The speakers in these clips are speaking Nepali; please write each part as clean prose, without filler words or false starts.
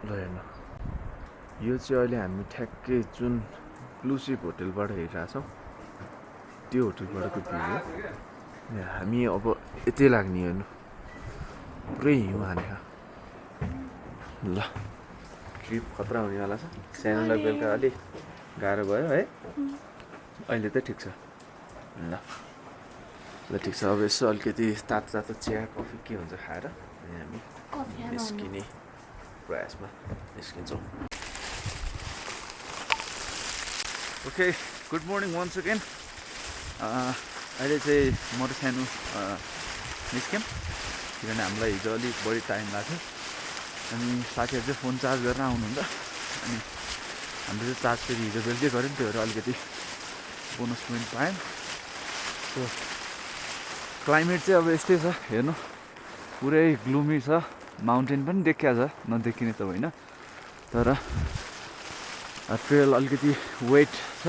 ल हेर्नु यो चाहिँ अहिले हामी ठ्याक्कै जुन ब्लुसिप होटलबाट हेरिरहेछौँ त्यो होटलबाटको भ्यू हो। हामी अब यतै लाग्ने हेर्नु पुरै हिउँ हानेको ल ट्रिप खतरा हुनेवाला छ। सानोलाई बेलुका अलि गाह्रो भयो है, अहिले त ठिक छ। ल ठिक छ, अब यसो अलिकति तातो तातो चिया कफी के हुन्छ खाएर अनि हामी निस्किने प्रयासमा निस्किन्छौँ। Okay, good morning once again. अहिले चाहिँ म र सानो निस्क्यौँ किनभने हामीलाई हिजो अलिक बढी टाइम लाग्थ्यो अनि साथीहरू चाहिँ फोन चार्ज गरेर आउनुहुन्छ अनि हामीले चाहिँ चार्ज फेरि हिजो बेलुकै गऱ्यौँ, त्यो भएर अलिकति बोनस पोइन्ट पायौँ। सो क्लाइमेट चाहिँ अब यस्तै छ हेर्नु, पुरै ग्लुमी छ, माउन्टेन पनि देखिया छ, नदेखिने त होइन, तर ट्रेल अलिकति वेट छ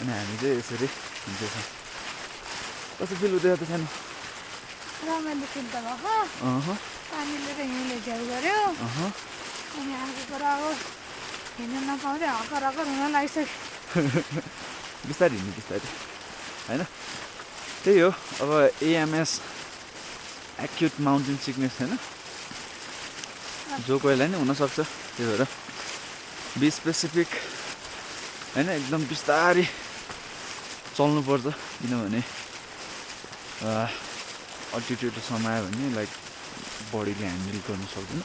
अनि हामी चाहिँ यसरी हिँड्दैछौँ। कस्तो फिल हुँदैछ त सानो? रमाइलो फिल त भएको, पानीले त हिउँले झ्याउ गऱ्यो अनि आएको कुरा अब हिँड्न नपाउँदै हकर हकर हुन लागिसक्यो। बिस्तारै हिँड्नु बिस्तारै होइन, त्यही हो अब एएमएस एक्युट माउन्टेन सिकनेस होइन, जो कोहीलाई नै हुनसक्छ, त्यही भएर बी स्पेसिफिक होइन, एकदम बिस्तारै चल्नुपर्छ किनभने अल्टिट्युडसम्म आयो भने लाइक बडीले ह्यान्डल गर्नु सक्दैन,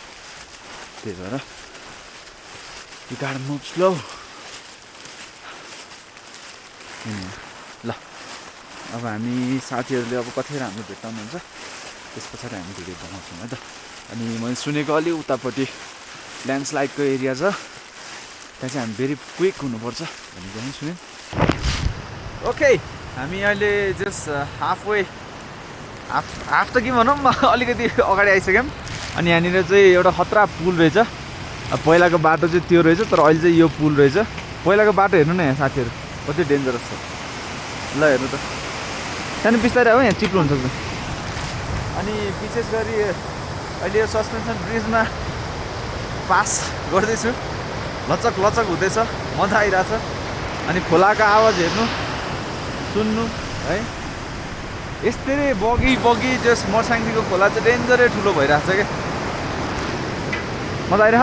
त्यही भएर यु गाट मुभ स्लो। ल अब हामी साथीहरूले अब कतिखेर हाम्रो भेट्टाउनुहुन्छ त्यस पछाडि हामी भिडियो बनाउँछौँ है त। अनि मैले सुनेको अलि उतापट्टि ल्यान्डस्लाइडको एरिया छ, त्यहाँ चाहिँ हामी भेरी क्विक हुनुपर्छ भनेको पनि सुनेँ। ओके, हामी अहिले जस्ट हाफ त के भनौँ अलिकति अगाडि आइसक्यौँ अनि यहाँनिर चाहिँ एउटा खतरा पुल रहेछ। पहिलाको बाटो चाहिँ त्यो रहेछ, तर अहिले चाहिँ यो पुल रहेछ। पहिलाको बाटो हेर्नु न यहाँ साथीहरू कति डेन्जरस छ। ल हेर्नु त सानो बिस्तारै हो, यहाँ चिप्लो हुनसक्छ। अनि विशेष गरी अहिले यो सस्पेन्सन ब्रिजमा पास गर्दैछु, लचक लचक हुँदैछ, मजा आइरहेछ। अनि खोलाको आवाज हेर्नु सुन्नु है, यस्तै बगी जस मर्साङदेखिको खोला चाहिँ डेन्जरै ठुलो भइरहेछ क्या, मजा आइरह।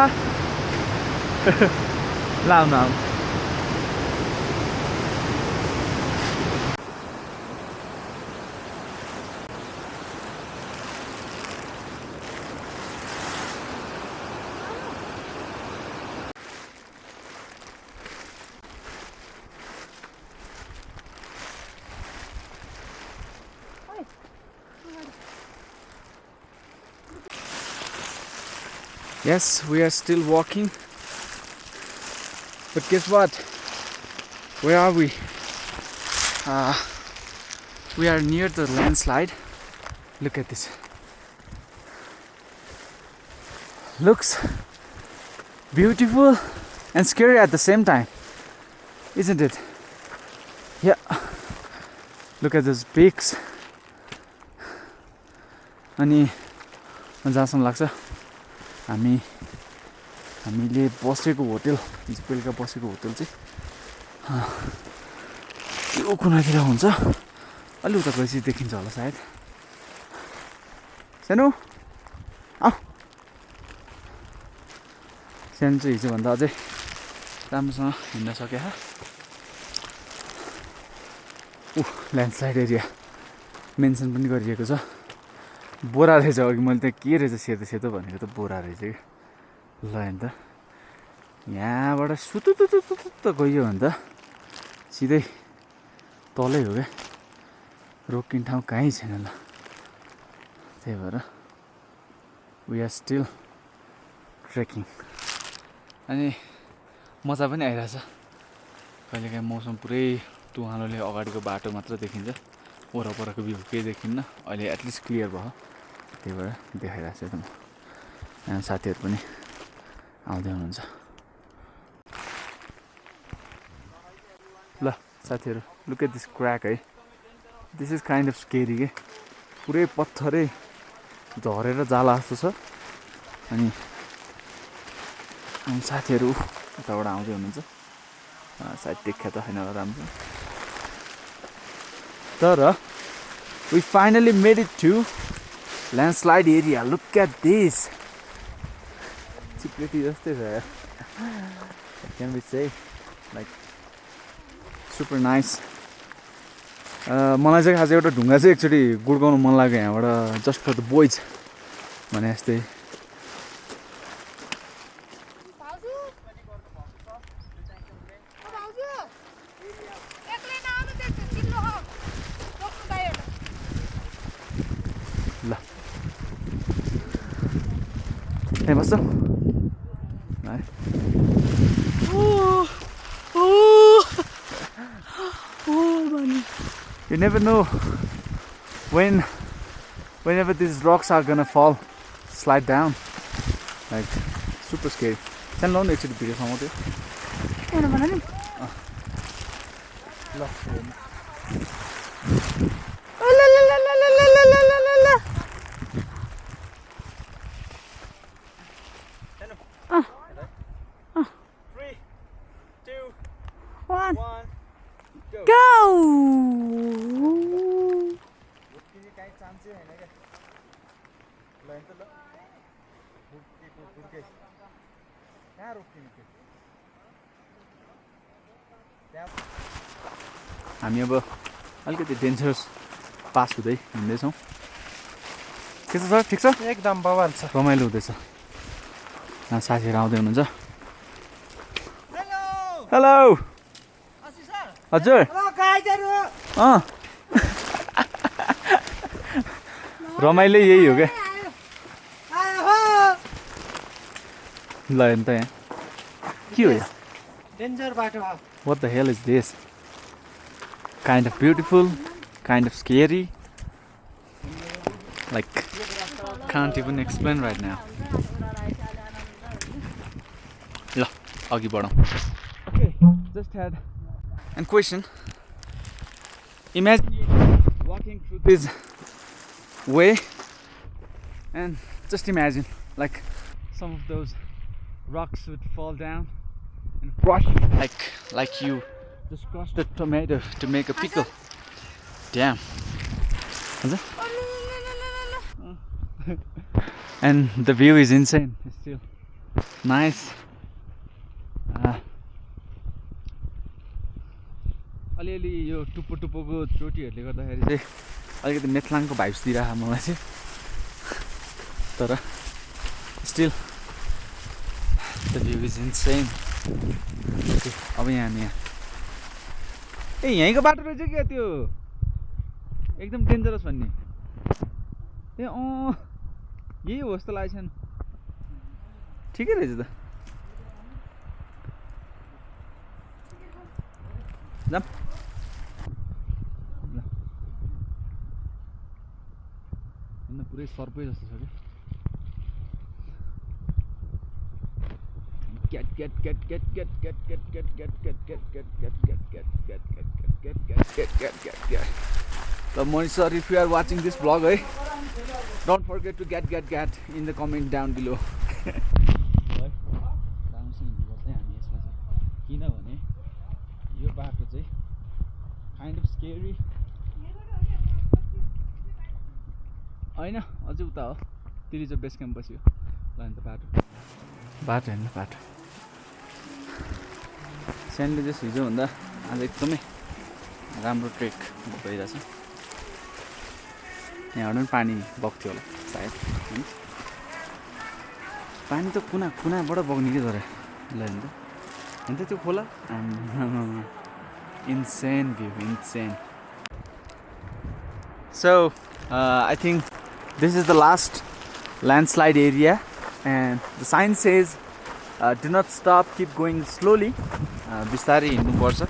ल आउनु आउनु। Yes, we are still walking, but guess what? Where are we? We are near the landslide. Look at this. Looks beautiful and scary at the same time, isn't it? Yeah. Look at those peaks. अनि जहाँसम्म लाग्छ हामीले बसेको होटल, हिजो बेलुका बसेको होटल चाहिँ यो कुनातिर हुन्छ, अलि उता गएपछि देखिन्छ होला सायद। सानो आऊ, सानो चाहिँ हिजोभन्दा अझै राम्रोसँग हिँड्न सके। ल्यान्डस्लाइड एरिया मेन्सन पनि गरिएको छ। बोरा रहेछ, अघि मैले त्यहाँ के रहेछ सेतो सेतो भनेको त बोरा रहेछ कि। ल हेर्नु त, यहाँबाट सुतुतुतुतुत गयो भने त सिधै तलै हो क्या, रोकिने ठाउँ कहीँ छैन। ल त्यही भएर वी आर स्टिल ट्रेकिङ अनि मजा पनि आइरहेछ। कहिलेकाहीँ मौसम पुरै तुहालोले अगाडिको बाटो मात्र देखिन्छ, वरपरको भ्यू केही देखिन्न। अहिले एटलिस्ट क्लियर भयो, त्यही भएर देखाइरहेको छु एकदम। यहाँ साथीहरू पनि आउँदै हुनुहुन्छ। ल साथीहरू, लुक एट दिस क्र्याक है, this is kind of scary के, पुरै पत्थरै झरेर जाला जस्तो छ अनि साथीहरू उताबाट आउँदै हुनुहुन्छ सायद देख्या त छैन होला राम्रो तर we finally made it to landslide area. Look at this. चिप्लेटी जस्तै छ यार can we say like super nice. मलाई चाहिँ खास एउटा ढुङ्गा चाहिँ एकचोटि गुड्काउनु मन लाग्यो यहाँबाट जस्ट फर द बोइज भने जस्तै ल त्यहाँ बस्छ है You never know whenever these rocks are gonna fall, slide down, like super scary. Can learn actually video from there. Ano ba natin? La. La la la la la la la la la la la. Ah. 3, 2, 1. 1. Go! हामी अब अलिकति डेन्जरस पास हुँदै हिँड्दैछौँ के छ सर ठिक छ एकदम बवाल छ रमाइलो हुँदैछ साथीहरू आउँदै हुनुहुन्छ हेलो हजुर रमाइलो यही हो क्या ल हेर्नु त यहाँ के हो यहाँ डेन्जर बाटो हो What the hell is this? Kind of beautiful, kind of scary. Like, can't even explain right now. ल अघि बढौँ Okay, just had a question. Imagine walking through this way and just imagine like some of those rocks would fall down and crush like you just crushed a tomato to make a pickle. Damn. And the view is insane. It's still nice. अलिअलि यो टुप्पो टुप्पोको चोटीहरूले गर्दाखेरि चाहिँ अलिकति मेथलाङको भाइब्स दिइरहेको मलाई चाहिँ तर still the view is insane अब यहाँ हामी ए यहीँको बाटो रहेछ क्या त्यो एकदम डेन्जरस भन्ने ए यही हो जस्तो लागेको छैन ठिकै रहेछ त जाम पुरै सर्पै जस्तो छ क्या get So Monisar, if you are watching this vlog, don't forget to get in the comment down below. किनभने यो बाटो चाहिँ kind of scary. हैन अझै उता हो तिरी चाहिँ बेस क्याम्प बस्यो ल नि त बाटो हेर्नु बाटो सेन्ट लुइस हिजोभन्दा आज एकदमै राम्रो ट्रेक भइरहेछ यहाँबाट पनि पानी बग्थ्यो होला सायद हैन पानी त कुनाबाट बग्ने के गरे ल हेर्नु त त्यो खोला insane view insane so I think this is the last landslide area and the sign says do not stop, keep going slowly. बिस्तारै हिँड्नुपर्छ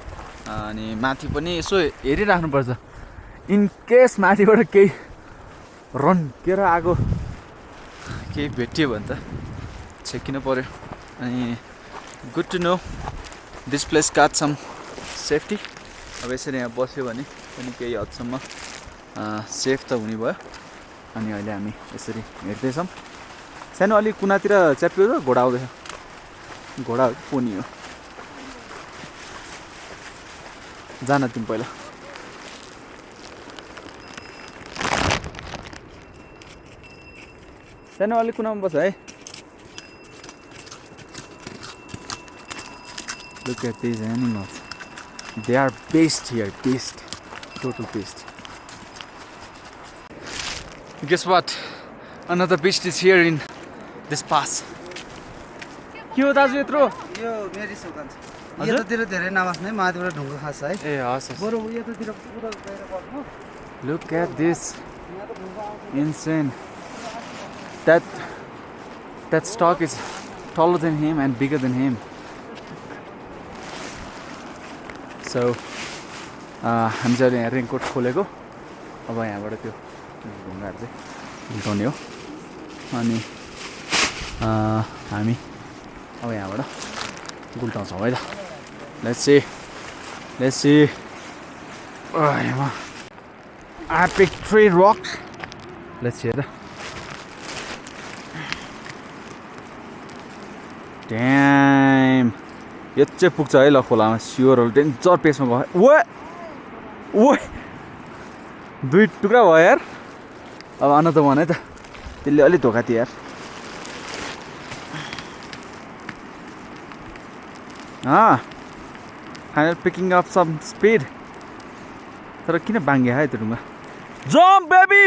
अनि माथि पनि यसो हेरिराख्नुपर्छ इन केस माथिबाट केही रन्केर आएको केही भेट्यो भने त छेकिनु पर्यो अनि good to know this place got some safety अब यसरी यहाँ बस्यो भने पनि केही हदसम्म सेफ त हुने भयो अनि अहिले हामी यसरी हेर्दैछौँ सानो अलि कुनातिर च्याप्यो र घोडा आउँदैछ घोडा पोनी हो जान तिमी पहिला सानो अलिक कुनामा बस है Look at these animals. They are beast here, beast. Total beast. Guess what? Another beast is here in this pass. के हो दाजु यत्रो यो मेरी सोकान छ यतातिर धेरै नबस्ने माथिबाट ढुङ्गा खास है ए हस् बरु यतातिर उता गएर बस्नु Look at this. यहाँ त ढुङ्गा आउँछ Insane. That stalk is taller than him and bigger than him. So हामी चाहिँ यहाँ रेनकोट खोलेको अब यहाँबाट त्यो ढुङ्गाहरू चाहिँ उठाउने हो अनि हामी अब यहाँबाट गुल्टाउँछौँ है त लेट्स सी यहाँ I picked 3 rocks. Let's see it. Damn. यो चाहिँ पुग्छ है ल खोलामा स्योर हो डेन्जर पेसमा गयो ओ 2 टुक्रा भयो यार अब आउन त मन है त त्यसले अलि धोका थियो यार final picking up some speed तर किन बाङ्ग्या है त्यो ढुङ्गा जम्प बेबी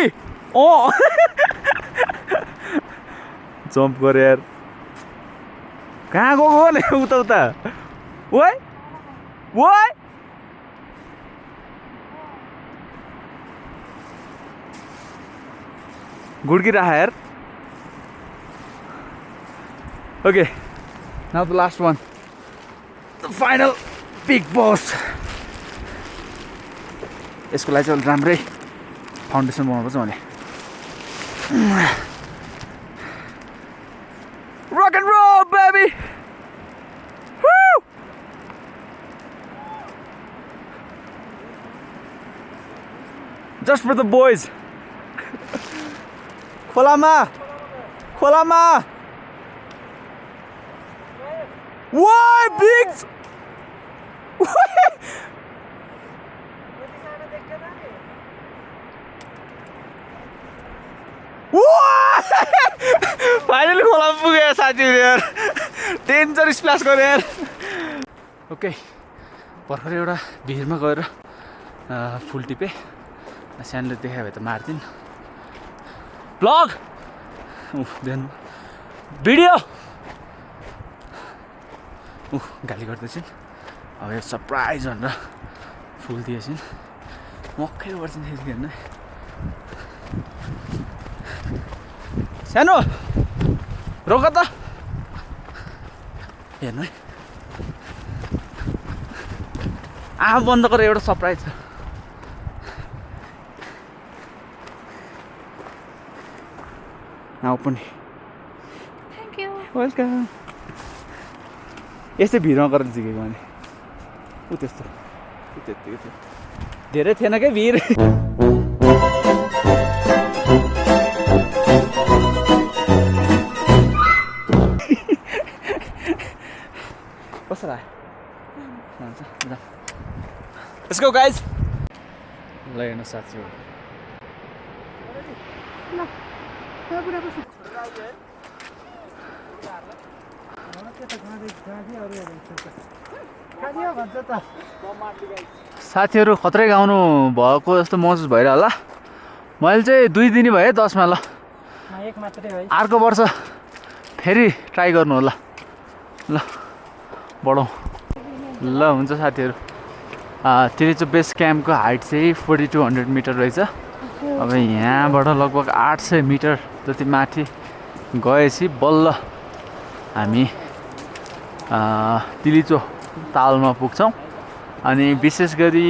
जम्प गरे यार कहाँ गएको नि उता उता ओइ ओइ गुड्किरह यार okay now the last one the final big boss यसको लागि चाहिँ राम्रै फाउन्डेसन बनाउनुपर्छ भने Rock and roll, baby! Woo! Just for the boys. Kolama! Kolama! Why, bigs? Finally खोला पुग्यो साथीहरु यार डेन्जर स्प्ल्यास गर्यो यार ओके भर्खर एउटा भिरमा गएर फुल टिपे सानले देखायो भए त मार्दिन ब्लग देन भिडियो गाली गर्दैछिन् अब यो सरप्राइज भनेर फुल दिएछिन् मक्कै गर्छन् फेरि हेर्नु सानो रोक त हेर्नु है आँखा बन्द गरेर एउटा सरप्राइज छ आऊ पनि थ्याङ्क यू वेलकम यस्तै भिडमा गरेर जिकेको भने ऊ त्यस्तो त्यत्तिकै थियो धेरै थिएन क्या भिड कस्तो लाग्यो Let's go guys ल हेर्नु साथी हो ल त्यो कुरा कस्तो साथीहरू खत्रै गाउनु भएको जस्तो महसुस भइरह होला मैले चाहिँ 2 दिन भयो 10 मा ल एक मात्रै है अर्को वर्ष फेरि ट्राई गर्नु होला ल बढौँ ल हुन्छ साथीहरू तिलीचो बेस क्याम्पको हाइट चाहिँ 4200 मिटर रहेछ अब यहाँबाट लगभग 800 मिटर जति माथि गएपछि बल्ल हामी तिलीचो तालमा पुग्छौँ अनि विशेष गरी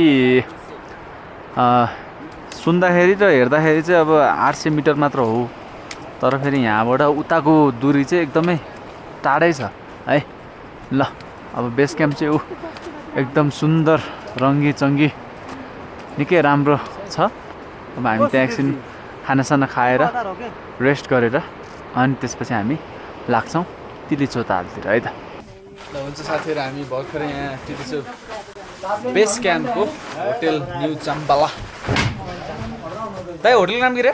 सुन्दाखेरि र हेर्दाखेरि चाहिँ अब 800 मिटर मात्र हो तर फेरि यहाँबाट उताको दूरी चाहिँ एकदमै टाढै छ है ल अब बेस क्याम्प चाहिँ एकदम सुन्दर रङ्गी चङ्गी निकै राम्रो छ अब हामी त्यहाँ एकछिन खानासाना खाएर रेस्ट गरेर अनि त्यसपछि हामी लाग्छौँ तिलीचो तालतिर है त ल हुन्छ साथीहरू हामी भर्खरै यहाँ टिटिचोक बेस क्याम्पको होटेल न्यू जाम्बाला दाइ होटेलको नाम के रे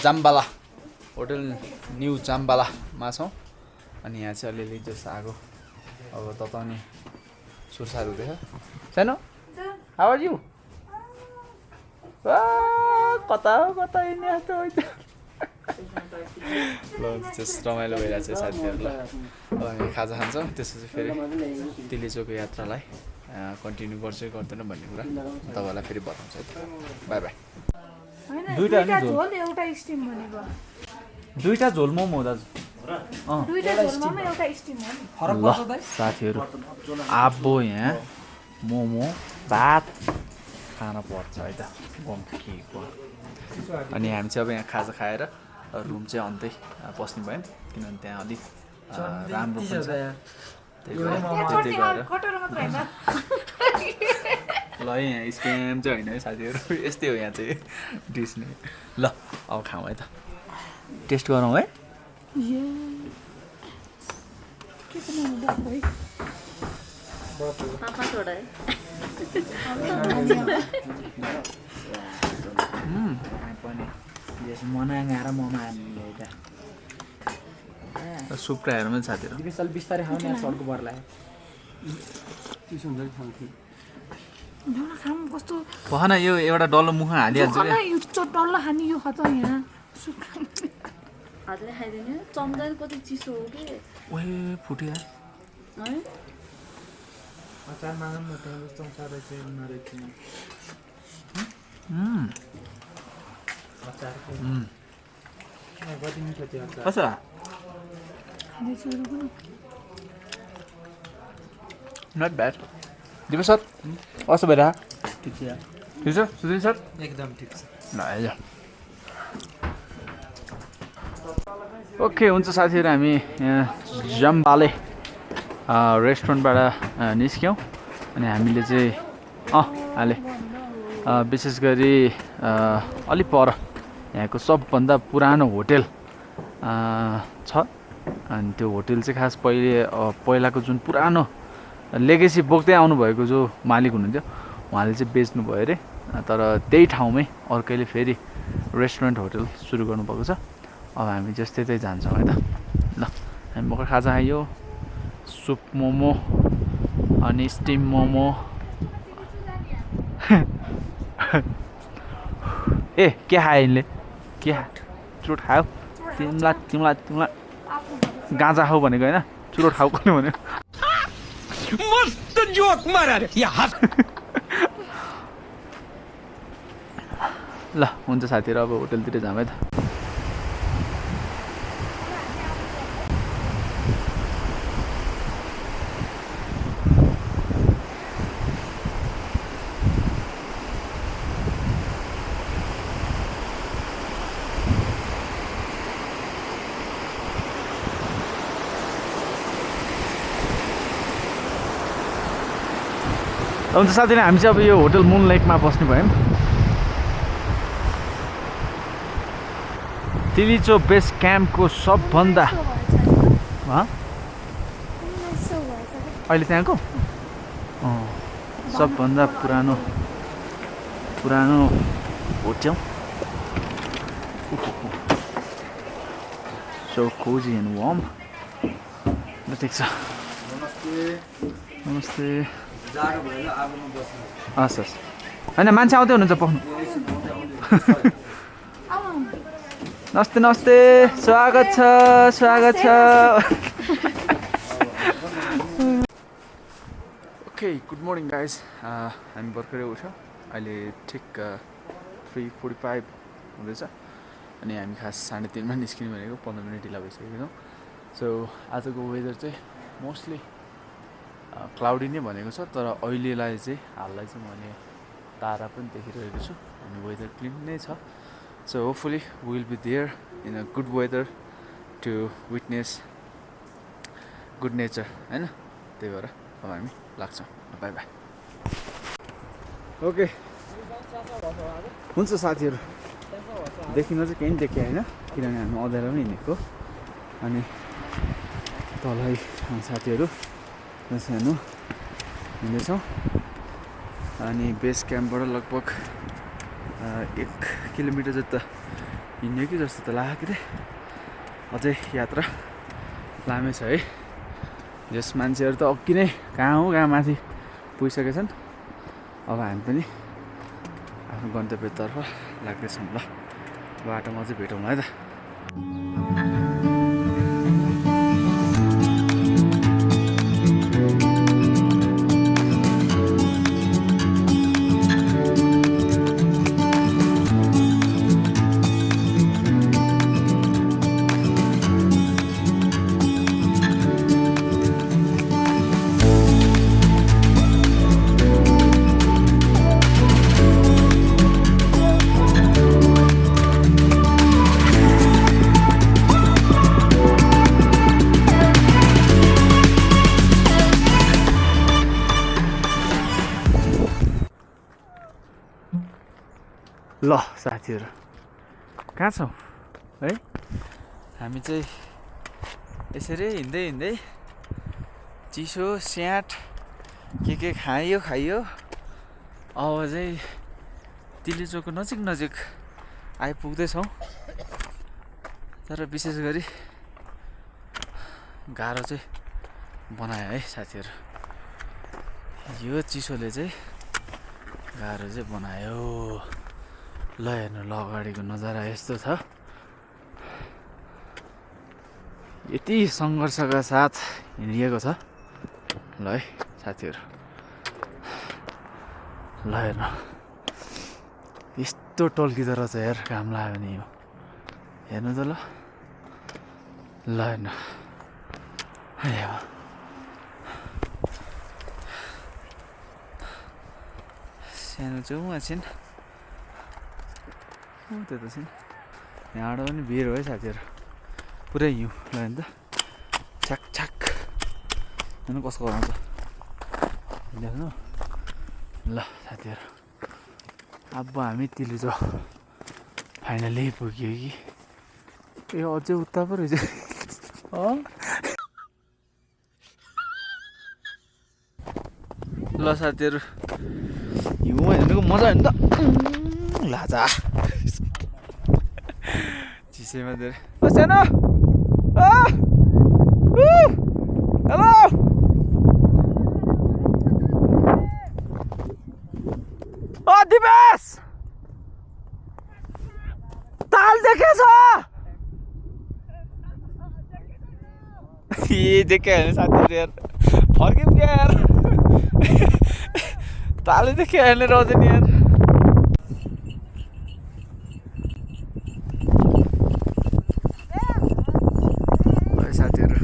जाम्बाला होटेल न्यू जाम्बालामा छौँ अनि यहाँ चाहिँ अलिअलि जस्तो आएको अब तताउने सुरसार हुँदैछ सानो हाउ आर यु कता हो कता हिँड्ने जस्तो होइन ल त्यस रमाइलो भइरहेको छ साथीहरू ल अब हामी खाजा खान्छौँ त्यसपछि फेरि तिलीचोकको यात्रालाई कन्टिन्यू गर्छु गर्दैन भन्ने कुरा तपाईँहरूलाई फेरि बताउँछु है बाई बाई दुईटा नि झोल एउटा स्टिम भनेको दुईटा झोल मोमो दाजु दुईटा झोलमा एउटा स्टिम हो ल साथीहरू अब यहाँ मोमो भात खान पर्छ है त गम्कीको अनि हामी चाहिँ अब यहाँ खाजा खाएर रुम चाहिँ अन्तै बस्ने भयो किनभने त्यहाँ अलिक राम्रो पनि छ त्यही भएर ल यहाँ स्क्याम चाहिँ होइन है साथीहरू यस्तै हो यहाँ चाहिँ डिस नै ल अब खाऊँ है त टेस्ट गरौँ है मनाएर ममा सुप खाएर पनि साथीहरू विशाल बिस्तारै खाउने सडको पर्ला कस्तो भन यो एउटा डल्लो मुख हालिहाल्छु क्या डल्लो खाने यो खत यहाँ हातले खाइदिने चम्दाले कति चिसो हो कि ओए फुट्यो है अचार मागम न त्यहाँ जस्तो अचार चाहिँ नरहेछ अचारको कति मिठो थियो अचार कसो नट ब्याड दिपे सर कस्तो भइरह ठिक छ ठिक छ सुधिर सर एकदम ठिक छ ल आइज ओके हुन्छ साथीहरू हामी यहाँ जम्बाले रेस्टुरेन्टबाट निस्क्यौँ अनि हामीले चाहिँ हाले विशेष गरी अलि पर यहाँको सबभन्दा पुरानो होटेल छ अनि त्यो होटेल चाहिँ खास पहिलाको जुन पुरानो लेगेसी बोक्दै आउनुभएको जो मालिक हुनुहुन्थ्यो उहाँले चाहिँ बेच्नु भयो अरे तर त्यही ठाउँमै अर्कैले फेरि रेस्टुरेन्ट होटेल सुरु गर्नुभएको छ अब हामी जस्तै त्यही जान्छौँ है त ल हामी भर्खर खाजा खायो सुप मोमो अनि स्टिम मोमो ए के खायो यिनले के चुरोट खायो तिमीलाई गाँजा खाऊ भनेको होइन चुरोट खाऊ कसले भन्यो मस्त जोक मारा रे ल हुन्छ साथीहरू अब होटेलतिर जाऊँ है त हुन्छ साथीले हामी चाहिँ अब यो होटल मुन लेकमा बस्ने भयौँ तिलीचोक बेस क्याम्पको सबभन्दा अहिले त्यहाँको सबभन्दा पुरानो hotel so cozy and warm ल ठिक छ नमस्ते जाडो भएन आगोमा बस्नु हस् हस् होइन मान्छे आउँदै हुनुहुन्छ पक्नु नमस्ते नमस्ते स्वागत छ ओके गुड मर्निङ गाइज हामी भर्खरै उठ्यौँ अहिले ठिक 3:45 हुँदैछ अनि हामी खास 3:30मा निस्किने भनेको 15 मिनट ढिला भइसकेको छौँ सो आजको वेदर चाहिँ मोस्टली क्लाउडी नै भनेको छ तर अहिलेलाई चाहिँ हाललाई चाहिँ मैले तारा पनि देखिरहेको छु अनि वेदर क्लिन नै छ so hopefully will be there in a good weather to witness good nature होइन त्यही भएर अब हामी लाग्छौँ बाई बाई ओके हुन्छ साथीहरू देखिन चाहिँ केही पनि देखेँ होइन किनभने हामी अँध्यारोमै हिँडेको अनि तलै साथीहरू सानो हिँड्दैछौँ अनि बेस क्याम्पबाट लगभग 1 किलोमिटर जति हिँड्यो कि जस्तो त लाग्यो रे अझै यात्रा लामै छ है जस मान्छेहरू त अघि नै कहाँ माथि पुगिसकेछन् अब हामी पनि आफ्नो गन्तव्यतर्फ लाग्दैछौँ ल बाटोमा चाहिँ भेटौँ है त ल साथीहरू कहाँ छौँ है हामी चाहिँ यसरी हिँड्दै हिँड्दै चिसो स्याट के खायो अब चाहिँ तिलीचोकको नजिक आइपुग्दैछौँ तर विशेष गरी गाह्रो चाहिँ बनायो है साथीहरू यो चिसोले चाहिँ गाह्रो चाहिँ बनायो ल हेर्नु ल अगाडिको नजारा यस्तो छ यति सङ्घर्षका साथ हिँडिएको छ ल है साथीहरू ल हेर्नु यस्तो टल्किँदो रहेछ यार घाम लाग्यो भने यो हेर्नु त ल हेर्नु सानो छेउमा छिन् त्यो त छिन् यहाँबाट पनि भिड हो है साथीहरू पुरै हिउँ ल हेर्नु त छ्याक हेर्नु कसको आउँछ देख्नु ल साथीहरू अब हामी तिलीचोक फाइनली पुग्यो कि ए अझै उता पो रहेछ ल साथीहरू हिउँमा हेर्नुको मजा हेर्नु त लाजा चिसैमा धेरै सानो हेलो दिपेश ताल देखेछ देखे होइन साथीहरू यार फर्क्यौँ क्या यार तालै देखे हेर्ने रहेछ नि यार साथीहरू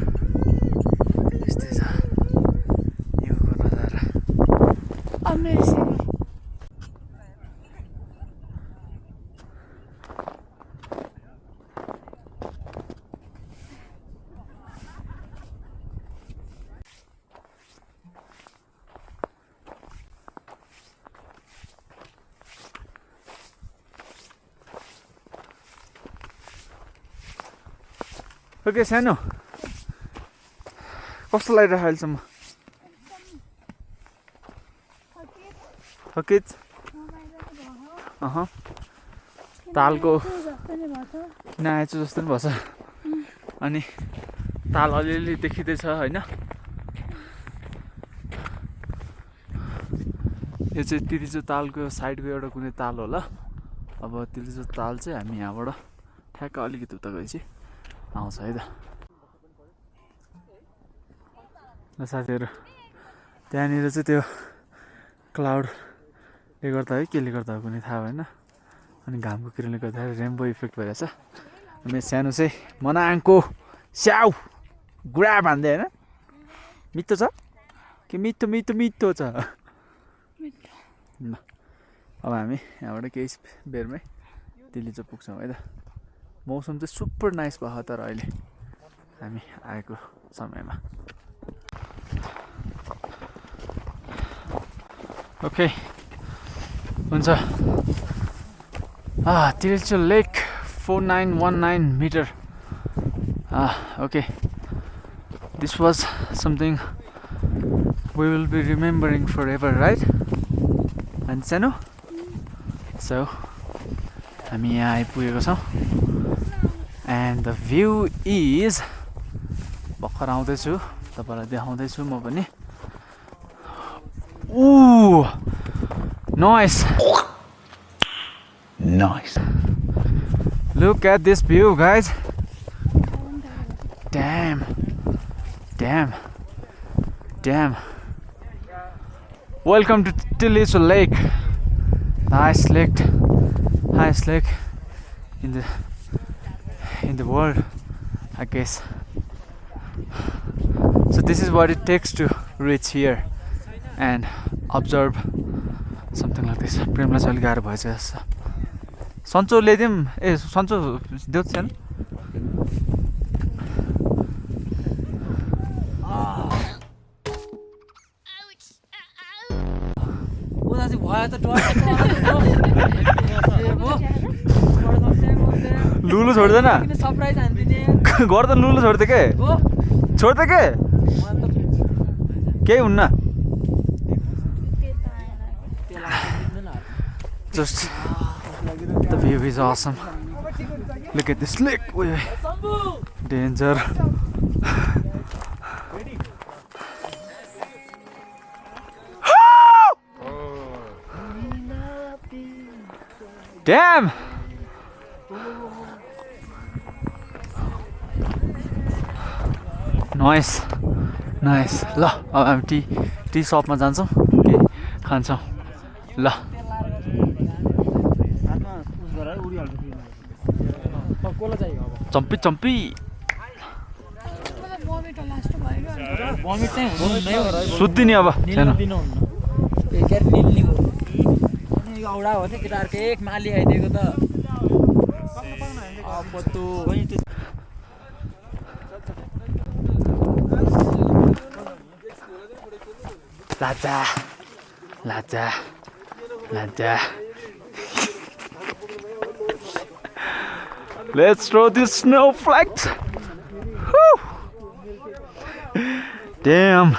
यस्तै छ हिउँको नजारा अमेजिङ ओके सानो कस्तो लागिरहेको अहिलेसम्म थकित तालको किन आएछु जस्तो पनि भएछ अनि ताल अलिअलि देखिँदैछ होइन यो चाहिँ तिलीचोक तालको साइडको एउटा कुनै ताल होला अब तिलीचोक ताल चाहिँ हामी यहाँबाट ठ्याक्क अलिकति उता गएपछि आउँछ है त ल साथीहरू त्यहाँनिर चाहिँ त्यो क्लाउडले गर्दा है केले गर्दा हो कुनै थाहा भएन अनि घामको किरणले गर्दाखेरि रेम्बो इफेक्ट भइरहेछ अनि सानो चाहिँ मनाङको स्याउ गुडा भन्दै होइन मिठो छ कि मिठो छ ल अब हामी यहाँबाट केही बेरमै तिलीचोक पुग्छौँ है त मौसम चाहिँ सुपर नाइस भयो तर अहिले हामी आएको समयमा ओके हुन्छ तिलीचोक लेक 4919 meter okay this was something we will be remembering forever, right? And Sano? So, हामी यहाँ आइपुगेको छौँ and the view is भर्खर आउँदैछु तपाईलाई देखाउँदैछु म पनि Ooh, nice. Nice. Look at this view, guys. Damn. Damn. Damn. Welcome to Tilicho Lake. The highest lake in the world, I guess. So this is what it takes to reach here and observe something like this. प्रेमलाई चाहिँ अलिक गाह्रो भएछ जस्तो सन्चो ल्याइदिउँ ए सन्चो देऊ छैन उता चाहिँ भयो त डर लुलु छोड्दैन सरप्राइज हान्दिने घर त लुलु छोड्दै के छोड्दै के केही हुन्न Just the view is awesome. Look at this lake. Wait. Danger. Damn. Nice. Nice. ल अब हामी टी शपमा जान्छौँ के खान्छौँ ल चम्पी चम्पी सुत्दिने अब औडा हो नि केटाहरुको एक माली आइदिएको त अब त लाजा लाजा लाजा Let's throw these snowflakes. Whew. Damn.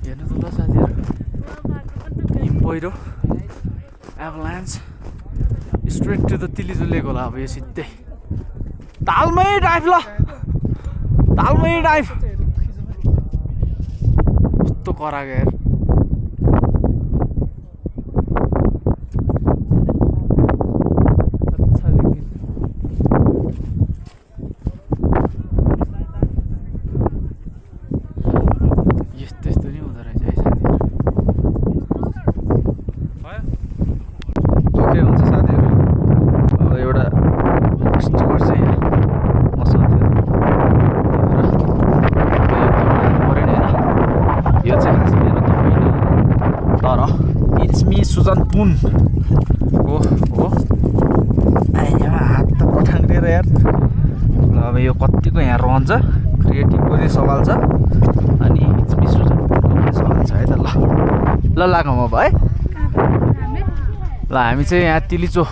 हेर्नु त ल साथीहरु पहिरो avalanche straight to the Tilicho Lake होला अब यो सिधै तालमै ड्राइभ ल तालमै ड्राइभ कस्तो कराएको यार यस्तो नि हुँदो रहेछ है साथीहरु के हुन्छ साथीहरु अब एउटा स्टिकर चाहिँ मसँग थियो यो चाहिँ खास मेरो त होइन तर इट्स मी सुजन पुन हो यहाँ हात त पठाङ्ग्रेर यार अब यो कतिको यहाँ रहन्छ क्रिएटिभको चाहिँ सवाल छ अनि इट्स मी सुजन पुनको पनि सवाल छ है त ल लागौँ अब है ल हामी चाहिँ यहाँ तिलिचो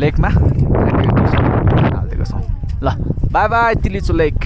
लेकमा हालिदिएको छौँ ल बाई बाई तिलिचो लेक